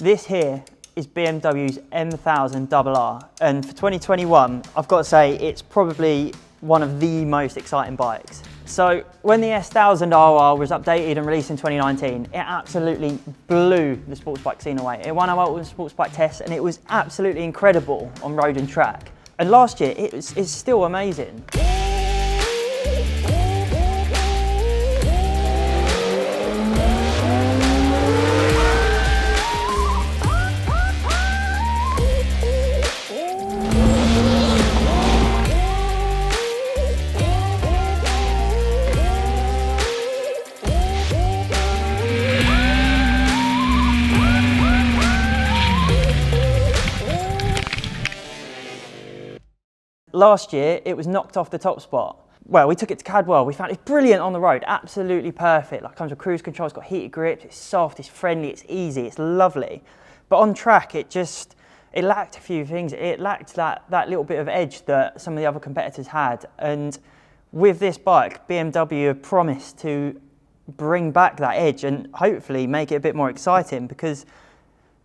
This here is BMW's M1000RR, and for 2021, I've got to say it's probably one of the most exciting bikes. So when the S1000RR was updated and released in 2019, it absolutely blew the sports bike scene away. It won our Ultimate Sports Bike Test and it was absolutely incredible on road and track. And last year, it's still amazing. Last year, it was knocked off the top spot. Well, we took it to Cadwell. We found it brilliant on the road, absolutely perfect. Like, comes with cruise control, it's got heated grips, it's soft, it's friendly, it's easy, it's lovely. But on track, it lacked a few things. It lacked that little bit of edge that some of the other competitors had. And with this bike, BMW have promised to bring back that edge and hopefully make it a bit more exciting, because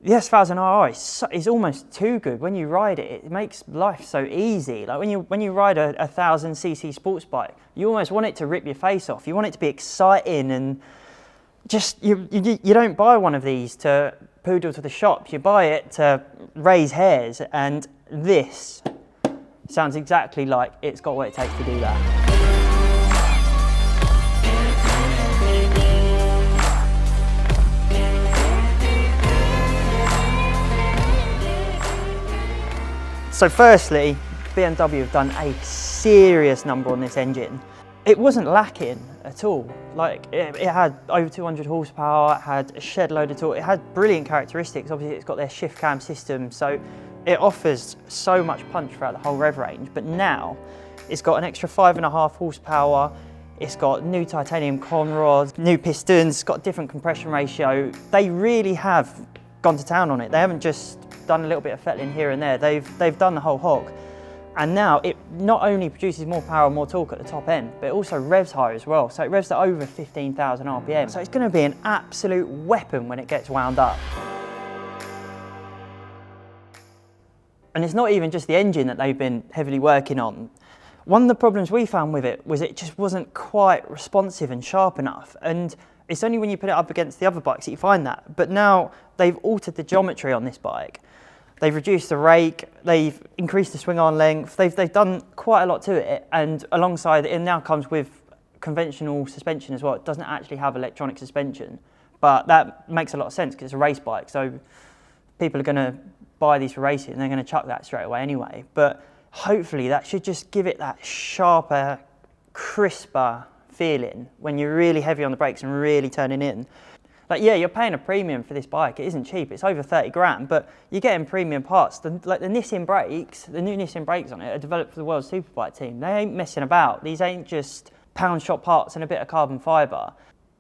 the S1000RR is almost too good. When you ride it, it makes life so easy. Like when you ride a 1000cc sports bike, you almost want it to rip your face off. You want it to be exciting, and just you don't buy one of these to poodle to the shops. You buy it to raise hairs, and this sounds exactly like it's got what it takes to do that. So firstly, BMW have done a serious number on this engine. It wasn't lacking at all. Like, it had over 200 horsepower, it had a shed load of torque, it had brilliant characteristics. Obviously it's got their shift cam system, so it offers so much punch throughout the whole rev range. But now it's got an extra 5.5 horsepower, it's got new titanium con rods, new pistons, it's got a different compression ratio. They really have gone to town on it. They haven't just done a little bit of fettling here and there. They've done the whole hog. And now it not only produces more power and more torque at the top end, but it also revs higher as well. So it revs to over 15,000 RPM. So it's going to be an absolute weapon when it gets wound up. And it's not even just the engine that they've been heavily working on. One of the problems we found with it was it just wasn't quite responsive and sharp enough. And it's only when you put it up against the other bikes that you find that. But now they've altered the geometry on this bike. They've reduced the rake, they've increased the swing arm length, they've done quite a lot to it, and alongside it now comes with conventional suspension as well. It doesn't actually have electronic suspension, but that makes a lot of sense because it's a race bike, so people are going to buy these for racing and they're going to chuck that straight away anyway. But hopefully that should just give it that sharper, crisper feeling when you're really heavy on the brakes and really turning in. Like, yeah, you're paying a premium for this bike. It isn't cheap. It's over 30 grand, but you're getting premium parts. Like the Nissin brakes, the new Nissin brakes on it are developed for the World Superbike team. They ain't messing about. These ain't just pound shop parts and a bit of carbon fibre.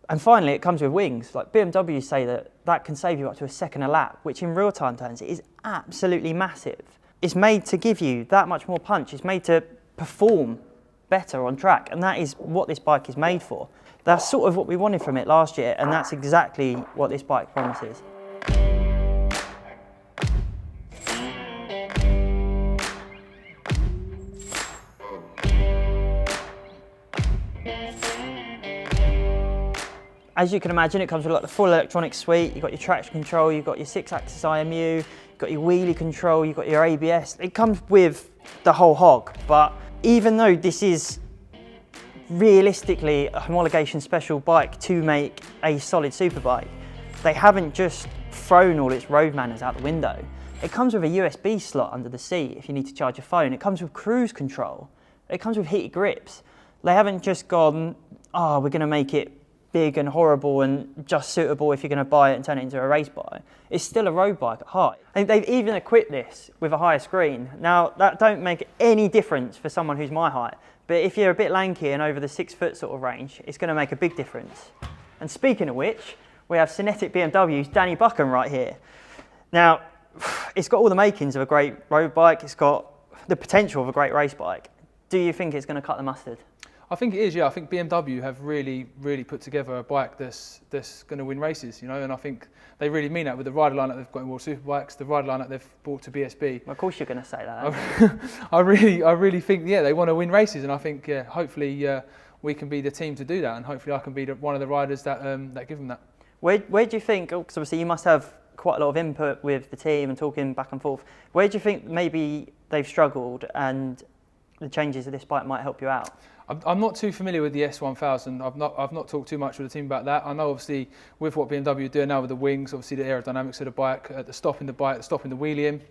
And finally, it comes with wings. Like, BMW say that can save you up to a second a lap, which in real-time terms is absolutely massive. It's made to give you that much more punch. It's made to perform better on track, and that is what this bike is made for. That's sort of what we wanted from it last year, and that's exactly what this bike promises. As you can imagine, it comes with like the full electronic suite. You've got your traction control, you've got your 6-axis IMU, you've got your wheelie control, you've got your ABS. It comes with the whole hog, but even though this is realistically a homologation special bike to make a solid superbike, they haven't just thrown all its road manners out the window. It comes with a USB slot under the seat if you need to charge your phone. It comes with cruise control. It comes with heated grips. They haven't just gone, oh, we're going to make it big and horrible and just suitable if you're going to buy it and turn it into a race bike. It's still a road bike at heart. And they've even equipped this with a higher screen. Now, that don't make any difference for someone who's my height, but if you're a bit lanky and over the 6 foot sort of range, it's going to make a big difference. And speaking of which, we have SYNETIQ BMW's Danny Buchan right here. Now, it's got all the makings of a great road bike. It's got the potential of a great race bike. Do you think it's going to cut the mustard? I think it is, yeah. I think BMW have really put together a bike that's going to win races, you know, and I think they really mean that with the rider lineup they've got in World Superbikes, the rider lineup they've brought to BSB. Well, of course you're going to say that. I really think, yeah, they want to win races, and I think, yeah, hopefully we can be the team to do that, and hopefully I can be one of the riders that give them that. Where do you think? Because obviously you must have quite a lot of input with the team and talking back and forth. Where do you think maybe they've struggled and the changes of this bike might help you out? I'm not too familiar with the S1000. I've not talked too much with the team about that. I know obviously with what BMW are doing now with the wings, obviously the aerodynamics of the bike, the stopping the bike, stopping the wheelie in,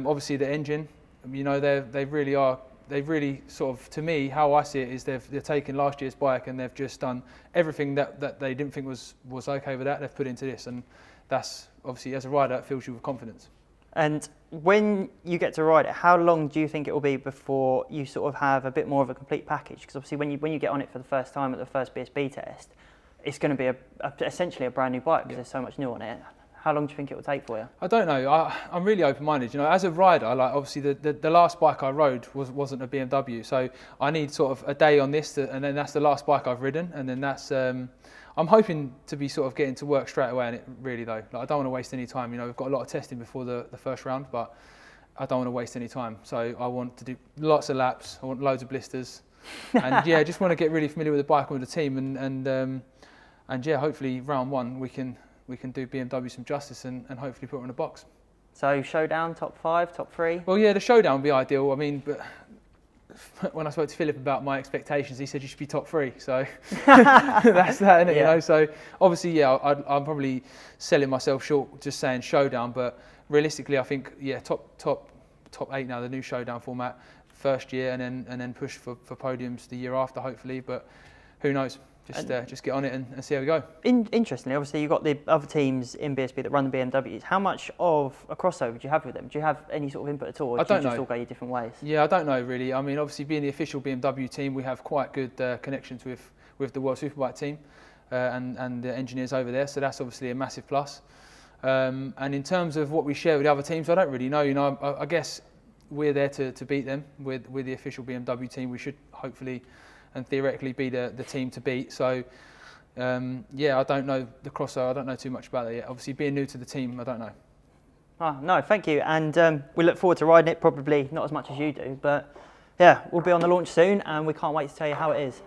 obviously the engine. You know, they really sort of, to me, how I see it is they're taking last year's bike and they've just done everything that they didn't think was okay with that. They've put into this, and that's obviously, as a rider, it fills you with confidence. And when you get to ride it, how long do you think it will be before you sort of have a bit more of a complete package? Because obviously when you get on it for the first time at the first BSB test, it's going to be essentially a brand new bike because there's so much new on it. How long do you think it will take for you? I don't know. I'm really open-minded. You know, as a rider, like obviously the last bike I rode wasn't a BMW, so I need sort of a day on this, and then that's the last bike I've ridden, and then that's. I'm hoping to be sort of getting to work straight away on it, really though. Like, I don't want to waste any time. You know, we've got a lot of testing before the first round, but I don't want to waste any time. So I want to do lots of laps. I want loads of blisters, and yeah, just want to get really familiar with the bike and with the team, and yeah, hopefully round one we can do BMW some justice and hopefully put her in a box. So showdown, top 5, top 3? Well, yeah, the showdown would be ideal. I mean, but when I spoke to Philip about my expectations, he said you should be top 3. So that's that, isn't it? Yeah. You know, so obviously, yeah, I'm probably selling myself short just saying showdown, but realistically, I think, yeah, top 8 now, the new showdown format, first year, and then push for podiums the year after, hopefully. But who knows? Just get on it and see how we go. Interestingly, obviously you've got the other teams in BSB that run the BMWs. How much of a crossover do you have with them? Do you have any sort of input at all, or do you just all go your different ways? Yeah, I don't know really. I mean, obviously being the official BMW team, we have quite good connections with the World Superbike team and the engineers over there. So that's obviously a massive plus. And in terms of what we share with the other teams, I don't really know. You know, I guess we're there to beat them. With the official BMW team, we should hopefully and theoretically be the team to beat. So, yeah, I don't know the crossover. I don't know too much about it yet. Obviously, being new to the team, I don't know. Oh, no, thank you. And we look forward to riding it, probably not as much as you do. But, yeah, we'll be on the launch soon, and we can't wait to tell you how it is.